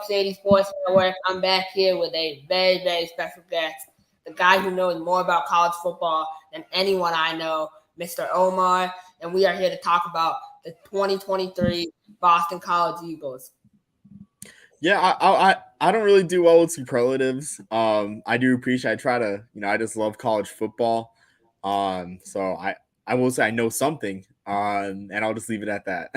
York City Sports Network. I'm back here with a very, very special guest, the guy who knows more about college football than anyone I know, Mr. Omar, and we are here to talk about the 2023 Boston College Eagles. Yeah, I don't really do well with superlatives. I do appreciate. I try to, I just love college football. So I will say I know something. And I'll just leave it at that.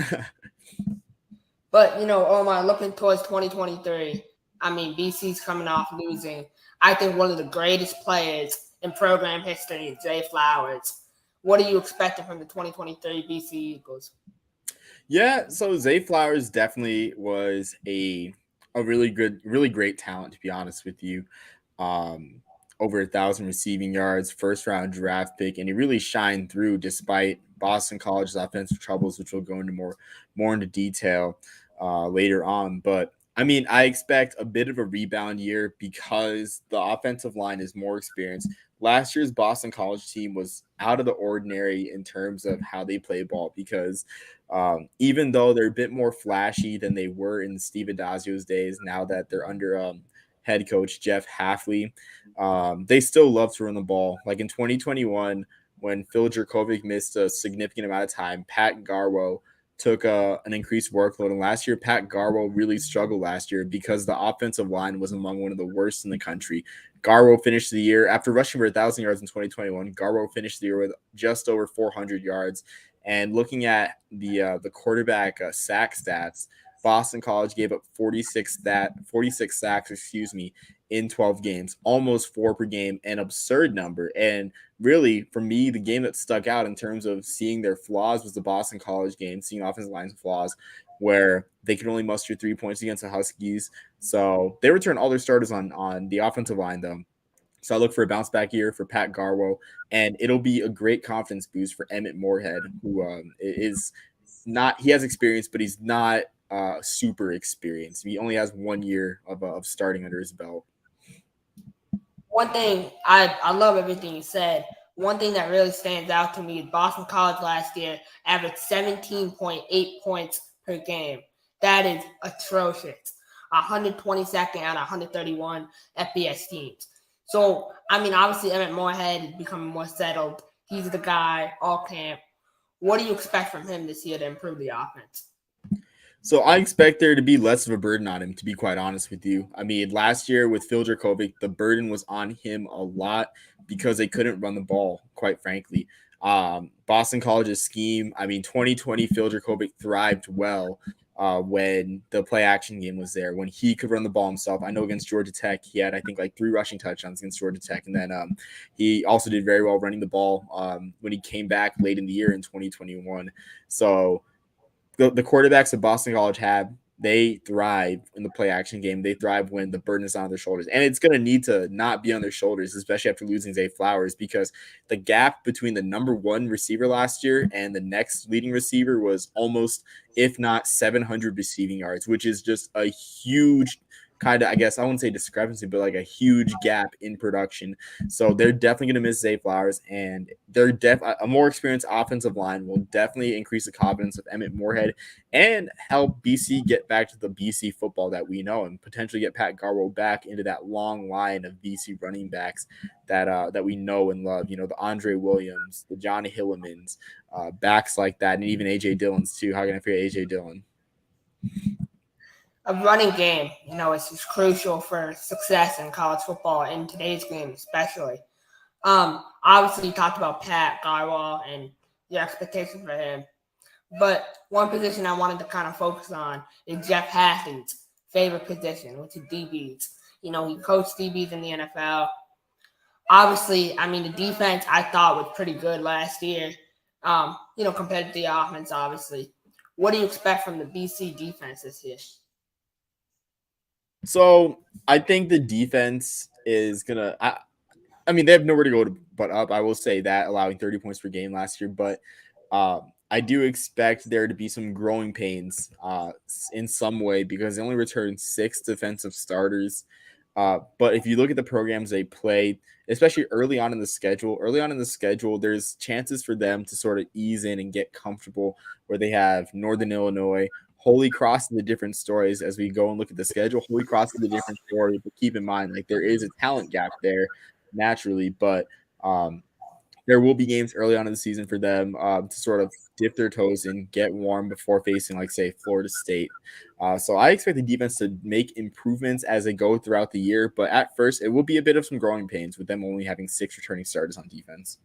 But, Omar, looking towards 2023, I mean, BC's coming off losing, I think, one of the greatest players in program history, Zay Flowers. What are you expecting from the 2023 BC Eagles? Yeah, so Zay Flowers definitely was a really good, really great talent, to be honest with you. Um, Over 1,000 receiving yards, first round draft pick, and he really shined through despite Boston College's offensive troubles, which we'll go into more into detail later on. But I mean, I expect a bit of a rebound year because the offensive line is more experienced. Last year's Boston College team was out of the ordinary in terms of how they play ball because even though they're a bit more flashy than they were in Steve Adazio's days, now that they're under head coach Jeff Hafley, they still love to run the ball. Like in 2021, when Phil Jurkovec missed a significant amount of time, Pat Garwo took an increased workload. And last year, Pat Garwo really struggled last year because the offensive line was among one of the worst in the country. Garwo finished the year, after rushing for 1,000 yards in 2021, Garwo finished the year with just over 400 yards. And looking at the quarterback sack stats, Boston College gave up 46 sacks, in 12 games, almost 4 per game, an absurd number. And really, for me, the game that stuck out in terms of seeing their flaws was the Boston College game, seeing offensive line's flaws, where they could only muster 3 points against the Huskies. So they returned all their starters on the offensive line, though. So I look for a bounce back year for Pat Garwo, and it'll be a great confidence boost for Emmett Moorhead, who is not, he has experience, but he's not super experienced. He only has 1 year of starting under his belt. One thing, I love everything you said. One thing that really stands out to me is Boston College last year averaged 17.8 points per game. That is atrocious. 122nd out of 131 FBS teams. So, I mean, obviously, Emmett Moorhead is becoming more settled. He's the guy, all camp. What do you expect from him this year to improve the offense? So I expect there to be less of a burden on him, to be quite honest with you. I mean, last year with Phil Jurkovec, the burden was on him a lot because they couldn't run the ball, quite frankly. Boston College's scheme, I mean, 2020, Phil Jurkovec thrived well when the play action game was there, when he could run the ball himself. I know against Georgia Tech, he had, I think, like 3 rushing touchdowns against Georgia Tech. And then he also did very well running the ball when he came back late in the year in 2021. So, the quarterbacks that Boston College have, they thrive in the play action game. They thrive when the burden is on their shoulders. And it's going to need to not be on their shoulders, especially after losing Zay Flowers, because the gap between the number 1 receiver last year and the next leading receiver was almost, if not 700 receiving yards, which is just a huge kind of, I guess, I wouldn't say discrepancy, but like a huge gap in production. So they're definitely going to miss Zay Flowers, and they're a more experienced offensive line will definitely increase the confidence of Emmett Moorhead and help BC get back to the BC football that we know, and potentially get Pat Garwo back into that long line of BC running backs that we know and love. You know, the Andre Williams, the Johnny Hillemans, backs like that, and even AJ Dillon's too. How can I forget AJ Dillon? A running game, is just crucial for success in college football, in today's game especially. Obviously, you talked about Pat Garwal and your expectations for him. But one position I wanted to kind of focus on is Jeff Hasley's favorite position, which is DBs. He coached DBs in the NFL. Obviously, I mean, the defense I thought was pretty good last year, compared to the offense, obviously. What do you expect from the BC defense this year? So I think the defense is gonna. I mean, they have nowhere to go but up. I will say that, allowing 30 points per game last year, but I do expect there to be some growing pains in some way because they only returned 6 defensive starters. But if you look at the programs they play, especially early on in the schedule, there's chances for them to sort of ease in and get comfortable, where they have Northern Illinois, Holy Cross is a different story as we go and look at the schedule. Holy Cross is a different story, but keep in mind, like there is a talent gap there naturally, but um, there will be games early on in the season for them to sort of dip their toes and get warm before facing, like, say, Florida State. So I expect the defense to make improvements as they go throughout the year. But at first, it will be a bit of some growing pains with them only having 6 returning starters on defense.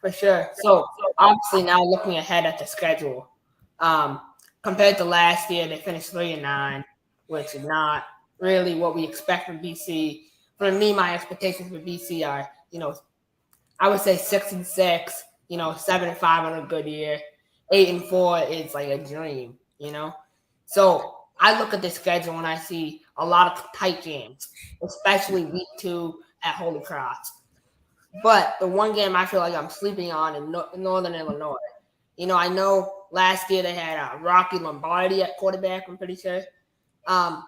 For sure. So obviously now looking ahead at the schedule, um, compared to last year, they finished 3-9, which is not really what we expect from BC. For me, my expectations for BC are, I would say 6-6, 7-5 on a good year. 8-4 is like a dream. So I look at the schedule and I see a lot of tight games, especially week 2 at Holy Cross. But the one game I feel like I'm sleeping on in Northern Illinois. I know last year they had Rocky Lombardi at quarterback, I'm pretty sure. Um,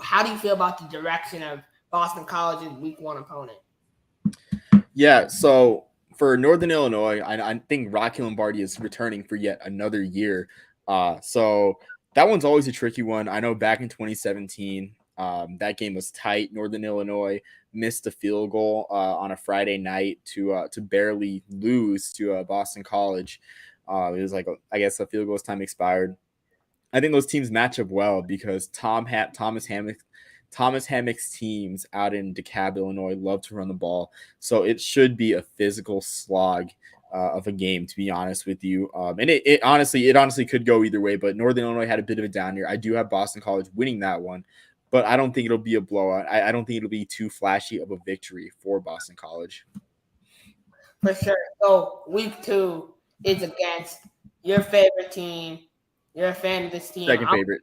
how do you feel about the direction of Boston College's week 1 opponent? Yeah, so for Northern Illinois, I think Rocky Lombardi is returning for yet another year. So that one's always a tricky one. I know back in 2017, that game was tight. Northern Illinois missed a field goal on a Friday night to barely lose to Boston College. It was like I guess a field goal's time expired. I think those teams match up well because Thomas Hammock's teams out in DeKalb, Illinois, love to run the ball. So it should be a physical slog of a game, to be honest with you. And it honestly could go either way. But Northern Illinois had a bit of a down year. I do have Boston College winning that one, but I don't think it'll be a blowout. I don't think it'll be too flashy of a victory for Boston College. For sure. So week 2 is against your favorite team. You're a fan of this team. Second favorite.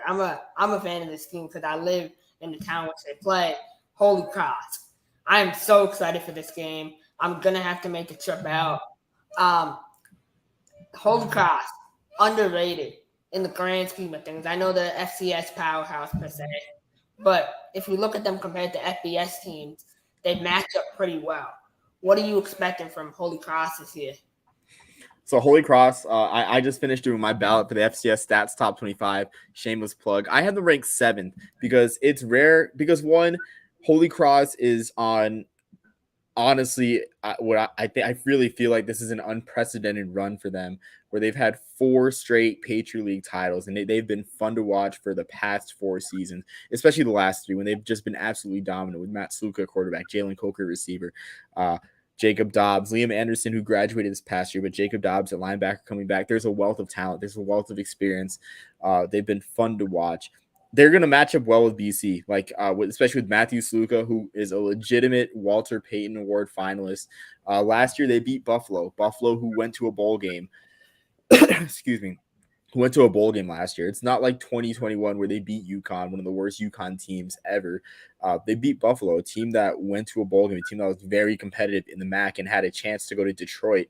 I'm a fan of this team because I live in the town which they play, Holy Cross. I am so excited for this game. I'm gonna have to make the trip out. Holy Cross, underrated in the grand scheme of things. I know the FCS powerhouse per se, but if you look at them compared to FBS teams, they match up pretty well. What are you expecting from Holy Cross this year? So Holy Cross, I just finished doing my ballot for the FCS Stats Top 25. Shameless plug. I had them ranked 7th because it's rare. Because one, Holy Cross is on. Honestly, I really feel like this is an unprecedented run for them, where they've had 4 straight Patriot League titles, and they've been fun to watch for the past 4 seasons, especially the last 3 when they've just been absolutely dominant with Matt Sluka quarterback, Jalen Coker receiver. Jacob Dobbs, Liam Anderson, who graduated this past year, but Jacob Dobbs at linebacker coming back. There's a wealth of talent. There's a wealth of experience. They've been fun to watch. They're going to match up well with BC, especially with Matthew Sluka, who is a legitimate Walter Payton Award finalist. Last year, they beat Buffalo, who went to a bowl game. Excuse me. Who went to a bowl game last year. It's not like 2021 where they beat UConn, one of the worst UConn teams ever. They beat Buffalo, a team that went to a bowl game, a team that was very competitive in the MAC and had a chance to go to Detroit,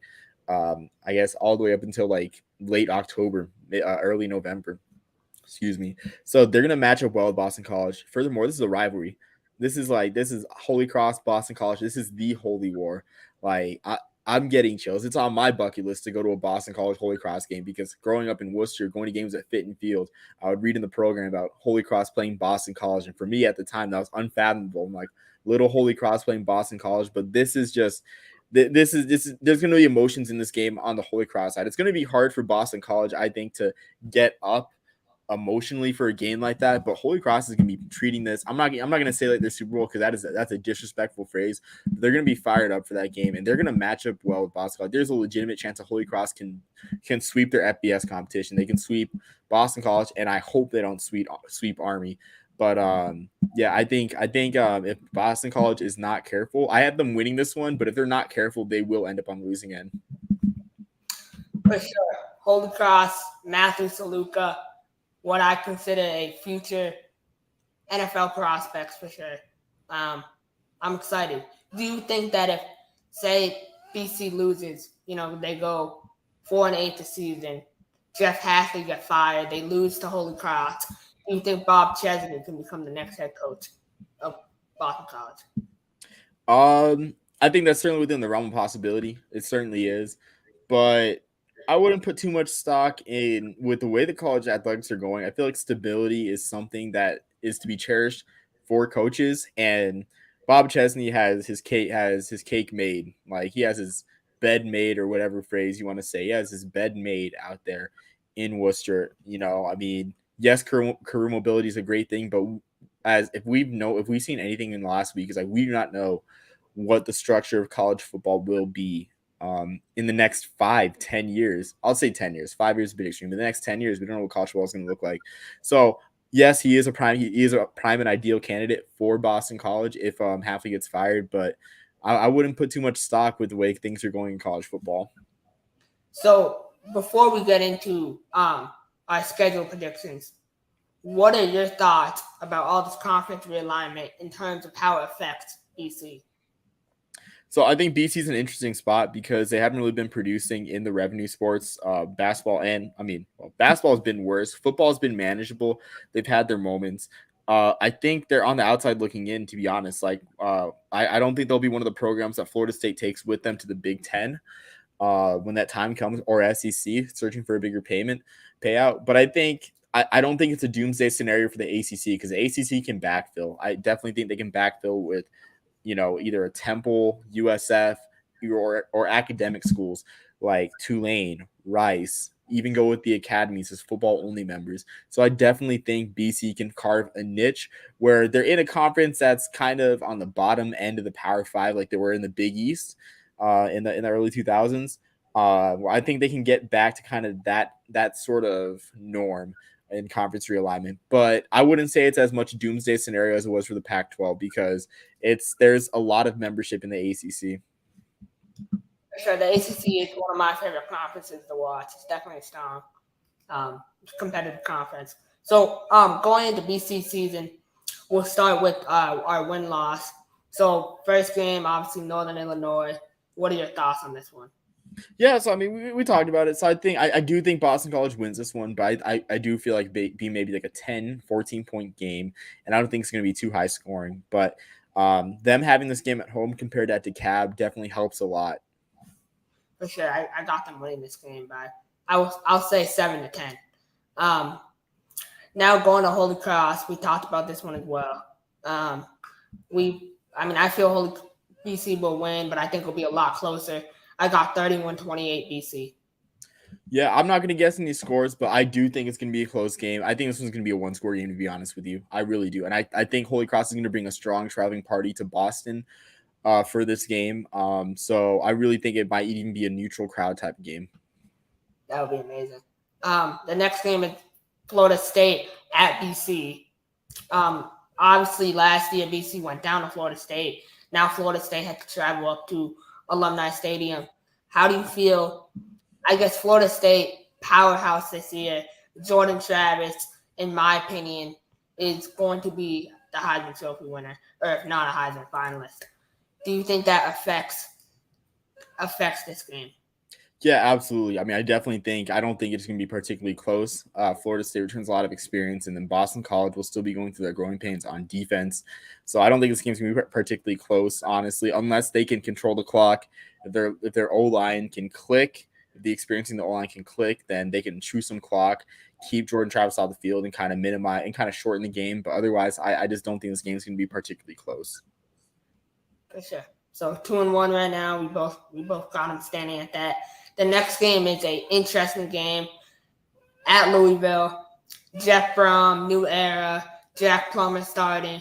I guess, all the way up until like late October, early November. Excuse me. So they're going to match up well with Boston College. Furthermore, this is a rivalry. This is Holy Cross, Boston College. This is the Holy War. I'm getting chills. It's on my bucket list to go to a Boston College Holy Cross game because growing up in Worcester, going to games at Fitton Field, I would read in the program about Holy Cross playing Boston College. And for me at the time, that was unfathomable. I'm like, little Holy Cross playing Boston College. But this is just – there's going to be emotions in this game on the Holy Cross side. It's going to be hard for Boston College, I think, to get up emotionally for a game like that, but Holy Cross is going to be treating this. I'm not going to say like they're Super Bowl because that's a disrespectful phrase. They're going to be fired up for that game, and they're going to match up well with Boston College. There's a legitimate chance that Holy Cross can sweep their FBS competition. They can sweep Boston College, and I hope they don't sweep Army. But yeah, I think if Boston College is not careful, I have them winning this one. But if they're not careful, they will end up on the losing end. For sure, Holy Cross, Matthew Saluka, what I consider a future NFL prospects for sure. I'm excited. Do you think that if, say, BC loses, they go 4-8 this season, Jeff Hafley got fired, they lose to Holy Cross, do you think Bob Chesney can become the next head coach of Boston College? I think that's certainly within the realm of possibility. It certainly is, but I wouldn't put too much stock in with the way the college athletics are going. I feel like stability is something that is to be cherished for coaches. And Bob Chesney has his cake made. Like he has his bed made or whatever phrase you want to say. He has his bed made out there in Worcester. I mean, yes, career mobility is a great thing, but as if we've seen anything in the last week, is like we do not know what the structure of college football will be in the next 5, 10 years. I'll say 10 years. 5 years is a bit extreme. But the next 10 years, we don't know what college football is going to look like. So, yes, he is a prime and ideal candidate for Boston College if Hafley gets fired. But I wouldn't put too much stock with the way things are going in college football. So before we get into our schedule predictions, what are your thoughts about all this conference realignment in terms of how it affects BC? So I think BC is an interesting spot because they haven't really been producing in the revenue sports, basketball, and basketball has been worse. Football has been manageable. They've had their moments. I think they're on the outside looking in. To be honest, I don't think they'll be one of the programs that Florida State takes with them to the Big Ten when that time comes, or SEC searching for a bigger payout. But I don't think it's a doomsday scenario for the ACC because the ACC can backfill. I definitely think they can backfill with either a Temple, USF, or academic schools like Tulane, Rice, even go with the academies as football only members. So I definitely think BC can carve a niche where they're in a conference that's kind of on the bottom end of the Power Five, like they were in the Big East in the early 2000s. I think they can get back to kind of that sort of norm in conference realignment, but I wouldn't say it's as much a doomsday scenario as it was for the Pac-12 because there's a lot of membership in the ACC. For sure, the ACC is one of my favorite conferences to watch. It's definitely a strong, competitive conference. So, going into BC season, we'll start with our win loss. So, first game, obviously Northern Illinois. What are your thoughts on this one? Yeah, so I mean, we talked about it. So I do think Boston College wins this one, but I do feel like be maybe like a 10, 14-point game, and I don't think it's going to be too high scoring. But them having this game at home compared to at DeKalb definitely helps a lot. For sure, I got them winning this game by I'll say 7-10. Now going to Holy Cross, we talked about this one as well. I feel Holy BC will win, but I think it'll be a lot closer. I got 31-28 BC. Yeah, I'm not going to guess any scores, but I do think it's going to be a close game. I think this one's going to be a one-score game, to be honest with you. I really do. And I think Holy Cross is going to bring a strong traveling party to Boston for this game. So I really think it might even be a neutral crowd type of game. That would be amazing. The next game is Florida State at BC. Obviously, last year BC went down to Florida State. Now Florida State had to travel up to Alumni Stadium. How do you feel? I guess Florida State powerhouse this year. Jordan Travis, in my opinion, is going to be the Heisman Trophy winner, or if not a Heisman finalist. Do you think that affects this game? Yeah, absolutely. I mean, I don't think it's going to be particularly close. Florida State returns a lot of experience, and then Boston College will still be going through their growing pains on defense. So I don't think this game's going to be particularly close, honestly, unless they can control the clock. If their O-line can click, if the experience in the O-line can click, then they can chew some clock, keep Jordan Travis off the field, and kind of minimize and kind of shorten the game. But otherwise, I just don't think this game's going to be particularly close. For sure. So 2-1 right now. We both got them standing at that. The next game is an interesting game at Louisville. Jeff Brom, new era. Jack Plummer starting.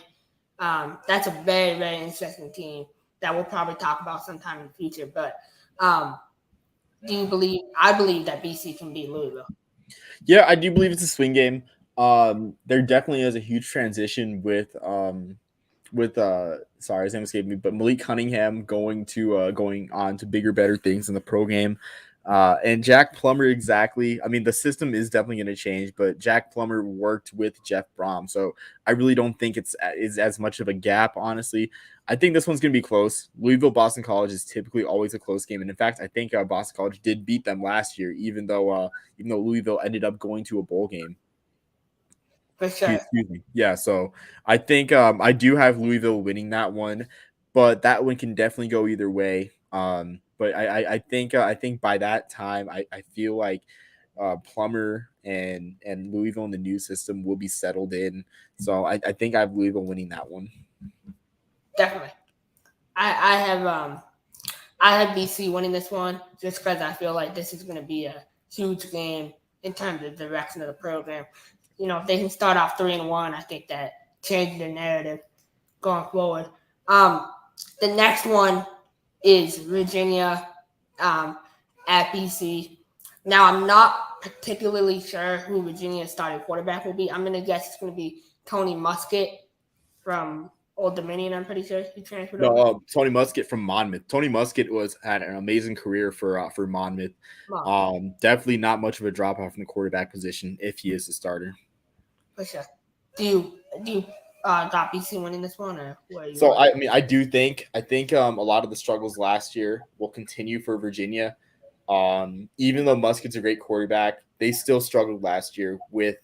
That's a very, very interesting team that we'll probably talk about sometime in the future. But do you believe? I believe that BC can beat Louisville. Yeah, I do believe it's a swing game. There definitely is a huge transition with sorry, his name escaped me, but Malik Cunningham going on to bigger, better things in the pro game. And Jack Plummer, exactly. I mean, the system is definitely going to change, but Jack Plummer worked with Jeff Brom, so I really don't think it's as much of a gap, honestly. I think this one's going to be close. Louisville Boston College is typically always a close game, and in fact, I think Boston College did beat them last year, even though Louisville ended up going to a bowl game. For sure. Excuse me. Yeah, so I think I do have Louisville winning that one, but that one can definitely go either way. But but I think by that time I feel like Plummer and Louisville in the new system will be settled in. So I think I have Louisville winning that one. Definitely. I have I have BC winning this one just because I feel like this is going to be a huge game in terms of the direction of the program. You know, if they can start off 3-1, I think that changes the narrative going forward. Um, the next one is Virginia at BC. Now, I'm not particularly sure who Virginia's starting quarterback will be. I'm going to guess it's going to be Tony Muskett from Old Dominion. I'm pretty sure he transferred No, over. Tony Muskett from Monmouth. Tony Muskett was had an amazing career for Monmouth. Definitely not much of a drop off in the quarterback position if he is the starter. For sure. Do you got BC winning this one, or where are you So going? I mean, I think a lot of the struggles last year will continue for Virginia. Even though Muskett's a great quarterback, they still struggled last year with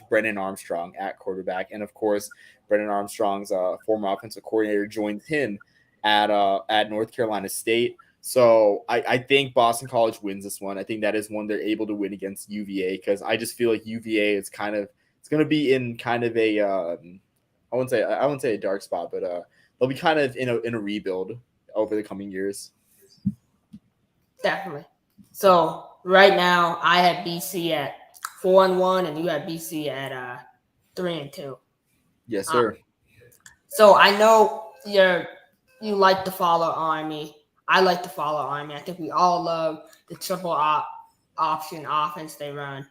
Brennan Armstrong at quarterback, and of course, Brennan Armstrong's former offensive coordinator joined him at North Carolina State. So I think Boston College wins this one. I think that is one they're able to win against UVA because I just feel like UVA is kind of it's going to be in kind of a I wouldn't say a dark spot, but they'll be kind of in a rebuild over the coming years. Definitely. So right now, I have BC at 4-1, and you have BC at 3-2. Yes, Um, sir. so I know you like to follow Army. I like to follow Army. I think we all love the option offense they run.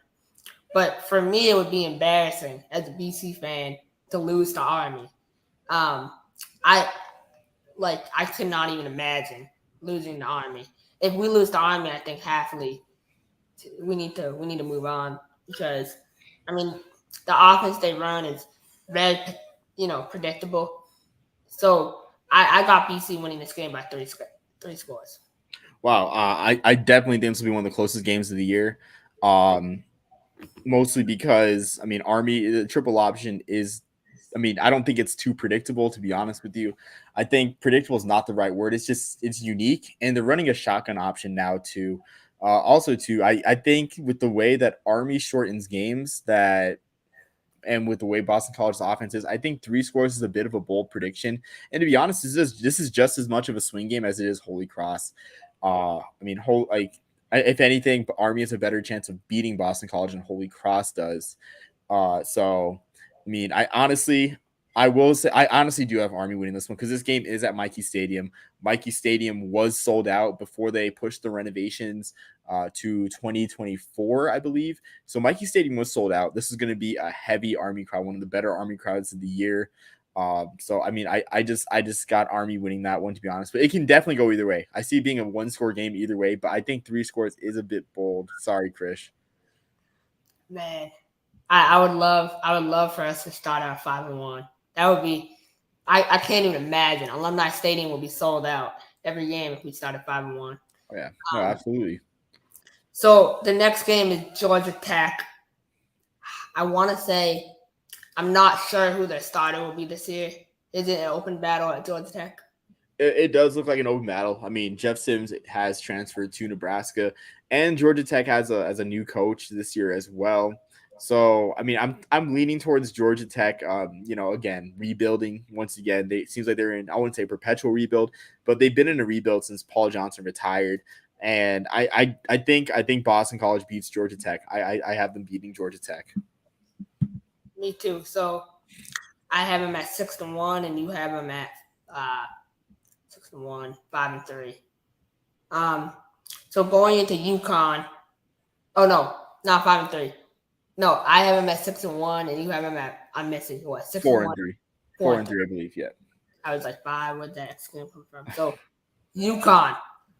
But for me, it would be embarrassing as a BC fan to lose to Army. Um, I I could not even imagine losing the Army. If we lose the Army, I think halfly we need to move on because I mean the offense they run is very predictable. So I got BC winning this game by three scores. Wow. I definitely think this will be one of the closest games of the year. Um, Mostly because I mean Army the triple option is I mean I don't think it's too predictable to be honest with you. I think predictable is not the right word. It's unique and they're running a shotgun option now too. Also too I think with the way that Army shortens games that and with the way Boston College's offense is, I think 3 scores is a bit of a bold prediction. And to be honest, this is just as much of a swing game as it is Holy Cross. I mean, if anything, Army has a better chance of beating Boston College than Holy Cross does. So, I mean, I will say, I honestly do have Army winning this one because this game is at Mikey Stadium. Mikey Stadium was sold out before they pushed the renovations to 2024, I believe. So Mikey Stadium was sold out. This is going to be a heavy Army crowd, one of the better Army crowds of the year. So I mean, I just got Army winning that one to be honest, but it can definitely go either way. I see it being a 1-score game either way, but I think 3 scores is a bit bold. Sorry, Krish. Man, I would love for us to start out 5-1. That would be I can't even imagine. Alumni Stadium will be sold out every game if we started 5-1. Oh yeah, no, Um, absolutely. so the next game is Georgia Tech. I want to say I'm not sure who their starter will be this year. Is it an open battle at Georgia Tech? It does look like an open battle. I mean, Jeff Sims has transferred to Nebraska, and Georgia Tech has a new coach this year as well. So, I mean, I'm leaning towards Georgia Tech. Again, rebuilding once again. They it seems like they're in I wouldn't say perpetual rebuild, but they've been in a rebuild since Paul Johnson retired. And I think Boston College beats Georgia Tech. I have them beating Georgia Tech. Me too. So I have them at 6-1, and you have them at 6-1, 5-3. Um, so going into UConn. Oh no, not 5-3. No, I have them at 6-1, and you have them at I'm missing what 6 and Four and 1, three, four four and and 3. three, I believe. Yeah. I was like 5. Where'd that X come from? So UConn.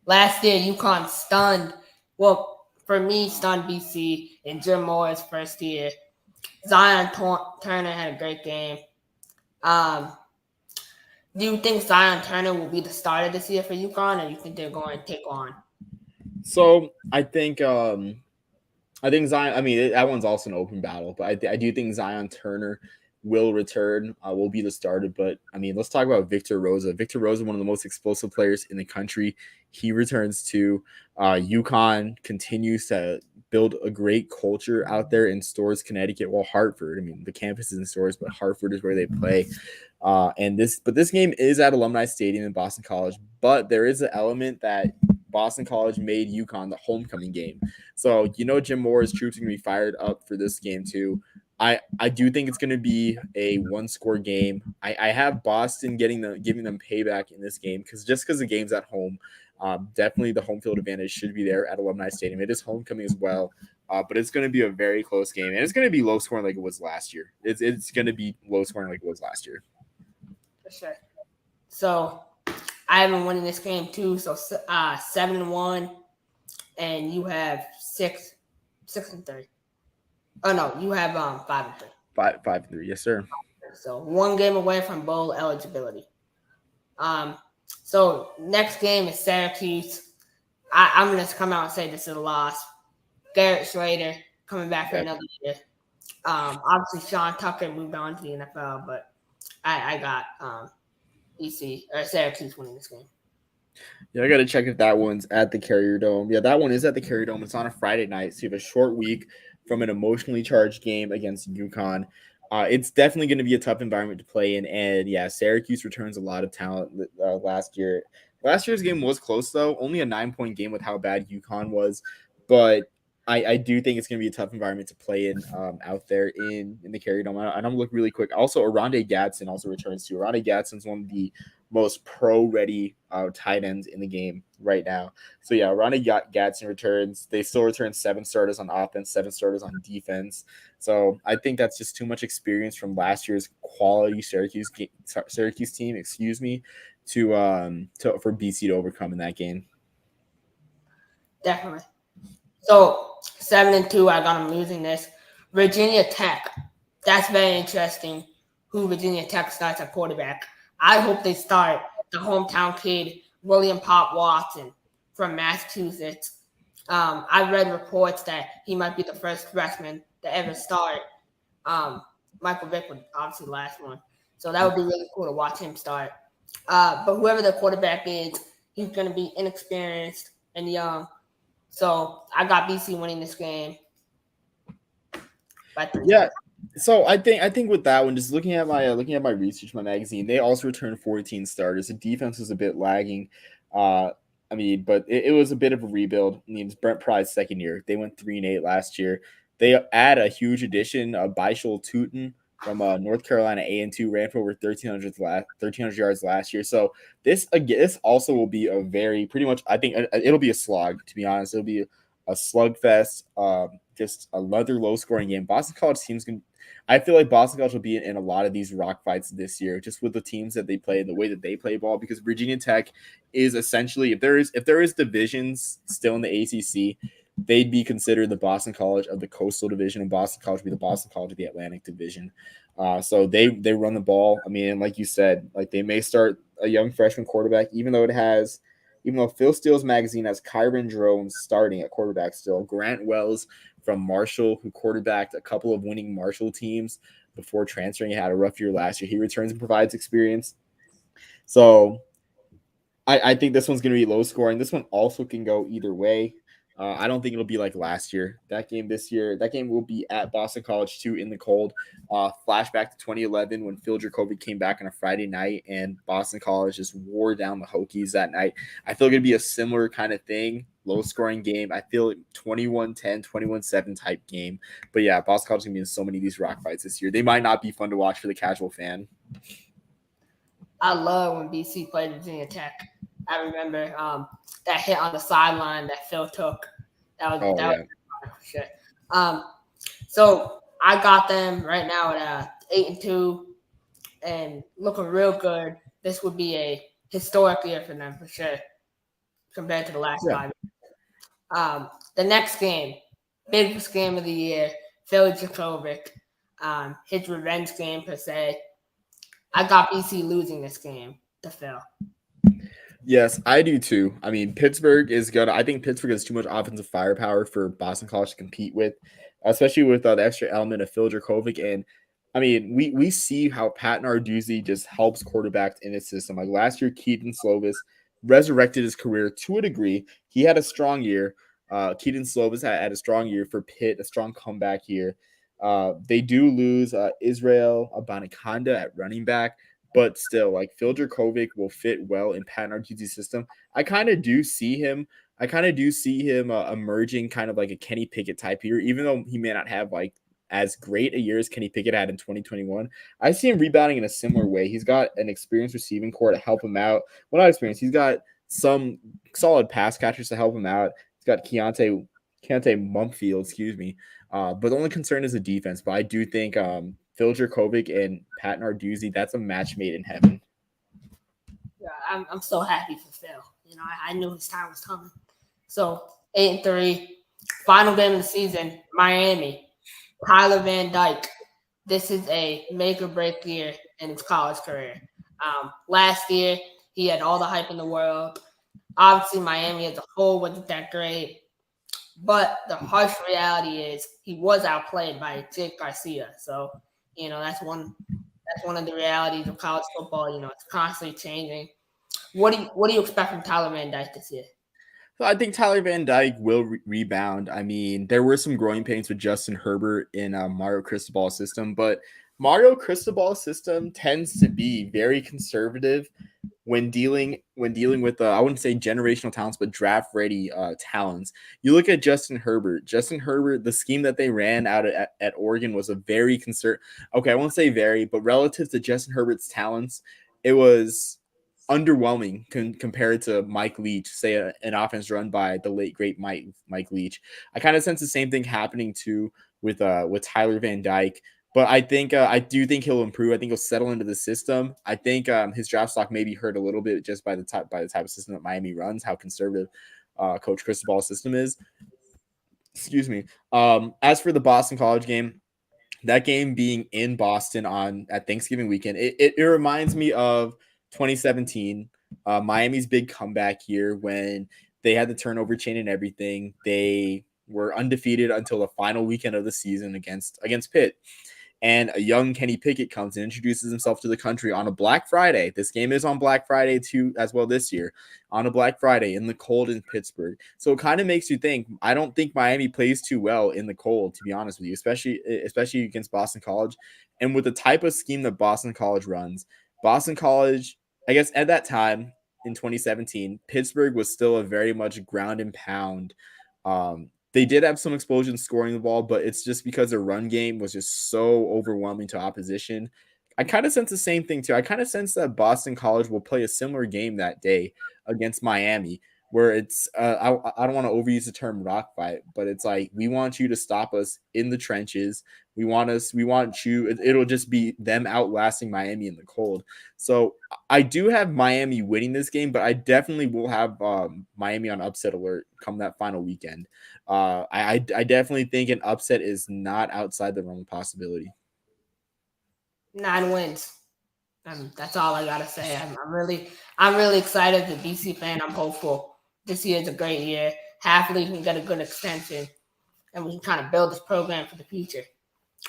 Last year, UConn stunned. Well, for me, stunned BC in Jim Moore's first year. Zion Turner had a great game. Um, do you think Zion Turner will be the starter this year for UConn, or you think they're going to take on? So I think Zion. I mean, that one's also an open battle, but I do think Zion Turner will return, will be the starter. But I mean, let's talk about Victor Rosa. Victor Rosa, one of the most explosive players in the country. He returns to UConn, continues to build a great culture out there in Storrs, Connecticut. Well, Hartford. I mean, the campus is in Storrs, but Hartford is where they play. But this game is at Alumni Stadium in Boston College. But there is an element that Boston College made UConn the homecoming game. So Jim Moore's troops are going to be fired up for this game too. I do think it's going to be a one-score game. I have Boston giving them payback in this game because the game's at home. Definitely the home field advantage should be there at Alumni Stadium. It is homecoming as well, but it's going to be a very close game, and it's going to be low scoring like it was last year. It's going to be low scoring like it was last year. For sure. So I have been winning this game too. So 7-1, and you have 6-3. Oh no, you have 5-3. 5-3, yes sir. So one game away from bowl eligibility. So next game is Syracuse. I'm gonna come out and say this is a loss. Garrett Schrader coming back for another year. Obviously Sean Tucker moved on to the NFL, but I got Syracuse winning this game. Yeah, I got to check if that one's at the Carrier Dome. Yeah, that one is at the Carrier Dome. It's on a Friday night, so you have a short week from an emotionally charged game against UConn. It's definitely going to be a tough environment to play in, and yeah, Syracuse returns a lot of talent last year. Last year's game was close, though. Only a 9-point game with how bad UConn was, but I do think it's going to be a tough environment to play in out there in the Carrier Dome. And I'm going to look really quick. Also, Oronde Gadsden also returns too. Oronde Gadsden's one of the most pro-ready tight ends in the game right now. So, yeah, Oronde Gadsden returns. They still return 7 starters on offense, 7 starters on defense. So, I think that's just too much experience from last year's quality Syracuse team, for BC to overcome in that game. Definitely. So 7-2, I got them losing this. Virginia Tech. That's very interesting. Who Virginia Tech starts at quarterback? I hope they start the hometown kid William Pop Watson from Massachusetts. I read reports that he might be the first freshman to ever start. Michael Vick would obviously the last one, so that would be really cool to watch him start. But whoever the quarterback is, he's going to be inexperienced and young. So I got BC winning this game. Yeah. So I think with that one, just looking at my research, my magazine, they also returned 14 starters. The defense was a bit lagging. But it was a bit of a rebuild. I mean, it's Brent Pryde's second year. They went 3-8 last year. They add a huge addition, Byshul Tootin from North Carolina A&T, ran for over 1,300 yards last year. So this also will be a very pretty much. I think it'll be a slog. To be honest, it'll be a slugfest. Just another low scoring game. Boston College teams can. I feel like Boston College will be in a lot of these rock fights this year, just with the teams that they play and the way that they play ball. Because Virginia Tech is essentially, if there is divisions still in the ACC, they'd be considered the Boston College of the Coastal Division, and Boston College would be the Boston College of the Atlantic Division. So they run the ball. I mean, like you said, like they may start a young freshman quarterback, even though Phil Steele's magazine has Kyron Drones starting at quarterback still. Grant Wells from Marshall, who quarterbacked a couple of winning Marshall teams before transferring. He had a rough year last year. He returns and provides experience. So I think this one's going to be low scoring. This one also can go either way. I don't think it'll be like last year. That game will be at Boston College too in the cold. Flashback to 2011 when Phil Dracovic came back on a Friday night and Boston College just wore down the Hokies that night. I feel it's going to be a similar kind of thing, low scoring game. I feel 21-10, 21-7 type game. But yeah, Boston College is going to be in so many of these rock fights this year. They might not be fun to watch for the casual fan. I love when BC played Virginia Tech. I remember that hit on the sideline that Phil took. That was for sure. So I got them right now at 8-2 and looking real good. This would be a historic year for them for sure compared to the last 5 years. The next game, biggest game of the year, Phil Dracovic, his revenge game per se. I got BC losing this game to Phil. Yes, I do too. I mean, I think Pittsburgh has too much offensive firepower for Boston College to compete with, especially with the extra element of Phil Dracovic. And I mean, we see how Pat Narduzzi just helps quarterbacks in his system. Like last year, Keaton Slovis resurrected his career to a degree. He had a strong year. Keaton Slovis had a strong year for Pitt, a strong comeback here. They do lose Israel Abanikanda at running back, but still, like Phil Dracovic will fit well in Pat Narduzzi's system. I kind of do see him. I kind of do see him emerging kind of like a Kenny Pickett type here, even though he may not have like as great a year as Kenny Pickett had in 2021. I see him rebounding in a similar way. He's got an experienced receiving core to help him out. Well, not experienced. He's got some solid pass catchers to help him out. He's got Keontae Mumpfield, excuse me. But the only concern is the defense. But I do think Phil Dracovic and Pat Narduzzi, that's a match made in heaven. Yeah, I'm so happy for Phil. I knew his time was coming. So 8-3, final game of the season, Miami. Tyler Van Dyke. This is a make or break year in his college career. Last year, he had all the hype in the world. Obviously, Miami as a whole wasn't that great. But the harsh reality is he was outplayed by Jake Garcia. So, that's one of the realities of college football. It's constantly changing. What do you expect from Tyler Van Dyke this year? So I think Tyler Van Dyke will rebound. I mean, there were some growing pains with Justin Herbert in Mario Cristobal's system, but Mario Cristobal's system tends to be very conservative when dealing with I wouldn't say generational talents, but draft ready talents. You look at Justin Herbert. Justin Herbert, the scheme that they ran out at Oregon was a very Okay, I won't say very, but relative to Justin Herbert's talents, it was underwhelming compared to Mike Leach, say an offense run by the late great Mike Leach. I kind of sense the same thing happening too with Tyler Van Dyke. But I do think he'll improve. I think he'll settle into the system. I think his draft stock may be hurt a little bit just by the type of system that Miami runs, how conservative Coach Cristobal's system is. Excuse me. As for the Boston College game, that game being in Boston at Thanksgiving weekend, it reminds me of 2017, Miami's big comeback year when they had the turnover chain and everything. They were undefeated until the final weekend of the season against Pitt. And a young Kenny Pickett comes and introduces himself to the country on a Black Friday. This game is on Black Friday too, as well this year, on a Black Friday in the cold in Pittsburgh. So it kind of makes you think. I don't think Miami plays too well in the cold, to be honest with you, especially against Boston College, and with the type of scheme that Boston College runs. Boston College, I guess at that time in 2017, Pittsburgh was still a very much ground and pound. They did have some explosions scoring the ball, but it's just because their run game was just so overwhelming to opposition. I kind of sense the same thing too. I kind of sense that Boston College will play a similar game that day against Miami, where it's I don't want to overuse the term rock fight, but it's like we want you to stop us in the trenches. We want you. It'll just be them outlasting Miami in the cold. So I do have Miami winning this game, but I definitely will have Miami on upset alert come that final weekend. I definitely think an upset is not outside the realm of possibility. 9 wins. That's all I gotta say. I'm really excited as a BC fan. I'm hopeful. This year is a great year. Hopefully, we can get a good extension, and we can kind of build this program for the future.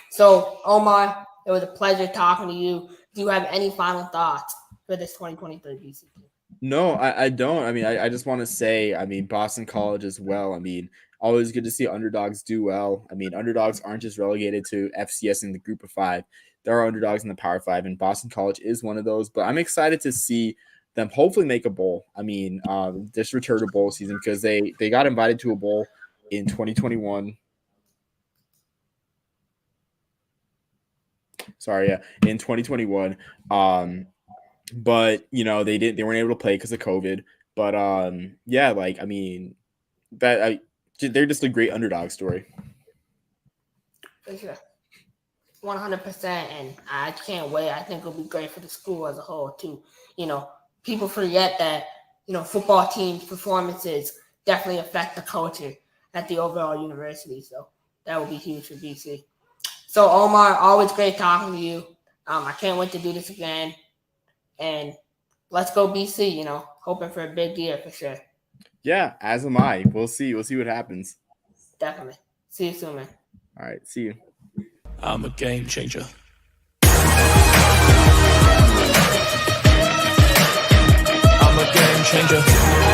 So, Omar, it was a pleasure talking to you. Do you have any final thoughts for this 2023 BC team? No, I don't. I mean, I just want to say, I mean, Boston College as well. I mean, always good to see underdogs do well. I mean, underdogs aren't just relegated to FCS in the group of five. There are underdogs in the Power Five, and Boston College is one of those. But I'm excited to see them hopefully make a bowl. I mean, just return to bowl season because they got invited to a bowl in 2021. Sorry, yeah, in 2021. But they weren't able to play because of COVID. But yeah, like I mean, they're just a great underdog story. For sure. 100%, and I can't wait. I think it'll be great for the school as a whole too. People forget that football teams' performances definitely affect the culture at the overall university. So that will be huge for BC. So Omar, always great talking to you. I can't wait to do this again, and let's go BC. Hoping for a big year for sure. Yeah, as am I. We'll see. We'll see what happens. Definitely. See you soon, man. All right. See you. I'm a game changer. I'm a game changer.